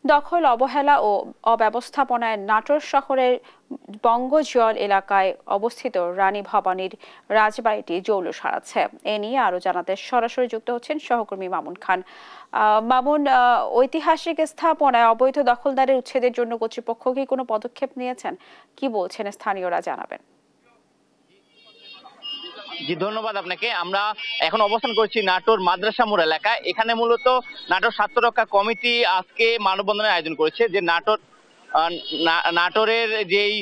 দখল, অবহেলা ও অব্যবস্থাপনায় নাটোর শহরের বঙ্গজল এলাকায় অবস্থিত রানী ভবানীর রাজবাড়িটি জৌলুস হারাচ্ছে। এ নিয়ে আরো জানাতে সরাসরি যুক্ত হচ্ছেন সহকর্মী মামুন খান। মামুন, ঐতিহাসিক স্থাপনায় অবৈধ দখলদারের উচ্ছেদের জন্য কর্তৃপক্ষ কি কোনো পদক্ষেপ নিয়েছেন? কি বলছেন স্থানীয়রা, জানাবেন। জি, ধন্যবাদ আপনাকে। আমরা এখন অবস্থান করছি নাটোর মাদ্রাসা মোড় এলাকায়। এখানে মূলত নাটোর স্বাস্থ্য রক্ষা কমিটি আজকে মানববন্ধনের আয়োজন করেছে, যে নাটোরের যেই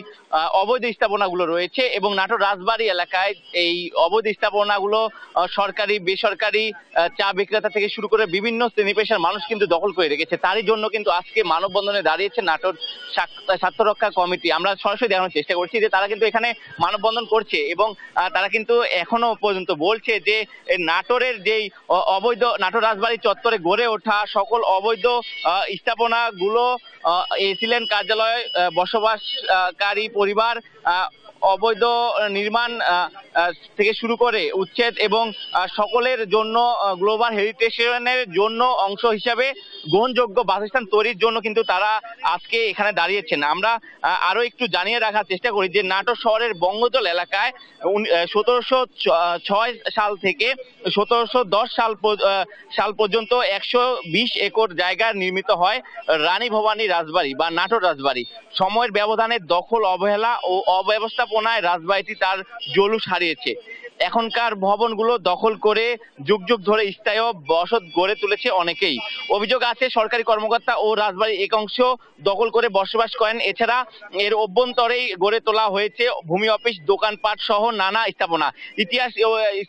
অবৈধ স্থাপনাগুলো রয়েছে এবং নাটোর রাজবাড়ী এলাকায় এই অবৈধ স্থাপনাগুলো সরকারি বেসরকারি চা বিক্রেতা থেকে শুরু করে বিভিন্ন শ্রেণী পেশার মানুষ কিন্তু দখল করে রেখেছে। তারই জন্য কিন্তু আজকে মানববন্ধনে দাঁড়িয়েছে নাটোর স্বাস্থ্য রক্ষা কমিটি। আমরা সরাসরি দেখানোর চেষ্টা করছি যে তারা কিন্তু এখানে মানববন্ধন করছে এবং তারা কিন্তু এখনো পর্যন্ত বলছে যে নাটোরের যেই অবৈধ নাটোর রাজবাড়ী চত্বরে গড়ে ওঠা সকল অবৈধ স্থাপনাগুলো এসিলেন কার্যালয়, বসবাসকারী পরিবার, অবৈধ নির্মাণ থেকে শুরু করে উচ্ছেদ এবং সকলের জন্য গ্লোবাল হেরিটেজের জন্য অংশ হিসাবে গ্রহণযোগ্য বাসস্থান তৈরির জন্য কিন্তু তারা আজকে এখানে দাঁড়িয়েছেন। আমরা আরো একটু জানিয়ে রাখার চেষ্টা করি যে নাটোর শহরের বঙ্গজল এলাকায় 1706 সাল থেকে 1710 সাল পর্যন্ত 120 একর জায়গায় নির্মিত হয় রানী ভবানী রাজবাড়ি বা নাটোর রাজবাড়ি। সময়ের ব্যবধানে দখল, অবহেলা ও অব্যবস্থাপনায় রাজবাড়িটি তার জৌলুস হারিয়েছে। এখনকার ভবনগুলো দখল করে যুগ যুগ ধরে স্থায়ী বসত গড়ে তুলেছে অনেকেই। অভিযোগ আছে সরকারি কর্মকর্তা ও রাজবাড়ির একাংশ দখল করে বসবাস করেন। এছাড়া এর অভ্যন্তরেই গড়ে তোলা হয়েছে ভূমি অফিস, দোকানপাট সহ নানা স্থাপনা। ইতিহাস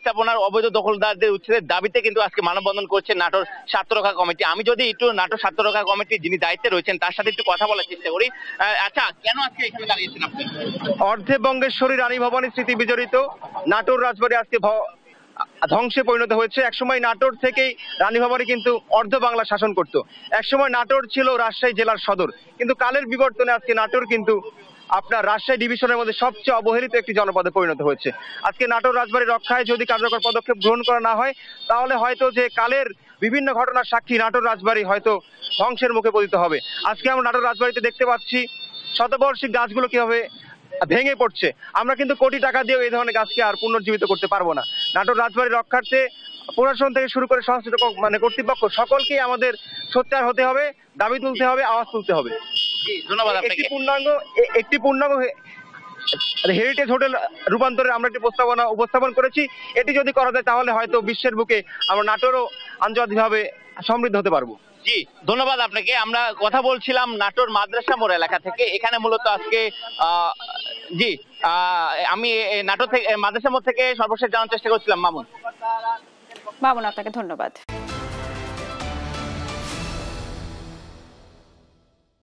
স্থাপনার অবৈধ দখলদারদের উচ্ছেদের দাবিতে কিন্তু আজকে মানববন্ধন করছে নাটোর স্বাস্থ্য রক্ষা কমিটি। আমি যদি একটু নাটোর স্বাস্থ্য রক্ষা কমিটির যিনি দায়িত্বে রয়েছেন তার সাথে একটু কথা বলার চেষ্টা করি। আচ্ছা, কেন আজকে এখানে দাঁড়িয়েছেন আপনি? অর্ধে বঙ্গেশ্বরী রানী ভবানীর স্মৃতি বিজড়িত নাটোর রাজবাড়ি আজকে ধ্বংসে পরিণত হয়েছে। একসময় নাটোর থেকেই রানী ভবানী কিন্তু অর্ধ বাংলা শাসন করত। একসময় নাটোর ছিল রাজশাহী জেলার সদর, কিন্তু কালের বিবর্তনে আজকে নাটোর কিন্তু আপনার রাজশাহী ডিভিশনের মধ্যে সবচেয়ে অবহেলিত একটি জনপদে পরিণত হয়েছে। আজকে নাটোর রাজবাড়ি রক্ষায় যদি কার্যকর পদক্ষেপ গ্রহণ করা না হয়, তাহলে হয়তো যে কালের বিভিন্ন ঘটনার সাক্ষী নাটোর রাজবাড়ি হয়তো ধ্বংসের মুখে পতিত হবে। আজকে আমরা নাটোর রাজবাড়িতে দেখতে পাচ্ছি শতবর্ষিক গাছগুলো কিভাবে ভেঙে পড়ছে। আমরা কিন্তু কোটি টাকা দিয়েও এই ধরনের গাছকে আর পুনর্জীবিত করতে পারবো না। নাটোর রাজবাড়ির রক্ষার্থে প্রশাসন থেকে শুরু করে সংশ্লিষ্ট কর্তৃপক্ষ সকলকেই আমাদের সোচ্চার হতে হবে, দাবি তুলতে হবে, আওয়াজ তুলতে হবে। ধন্যবাদ। একটি পূর্ণাঙ্গ হেরিটেজ হোটেল রূপান্তরের আমরা একটি প্রস্তাবনা উপস্থাপন করেছি। এটি যদি করা যায় তাহলে হয়তো বিশ্বের বুকে আমরা নাটোরও আন্তর্জাতিকভাবে সমৃদ্ধ হতে পারবো। জি, ধন্যবাদ আপনাকে। আমরা কথা বলছিলাম নাটোর মাদ্রাসা মোড় এলাকা থেকে। এখানে মূলত আজকে আমি নাটোর থেকে মাদ্রাসা মোড় থেকে সর্বশেষ জানার চেষ্টা করছিলাম। মামুন, আপনাকে ধন্যবাদ।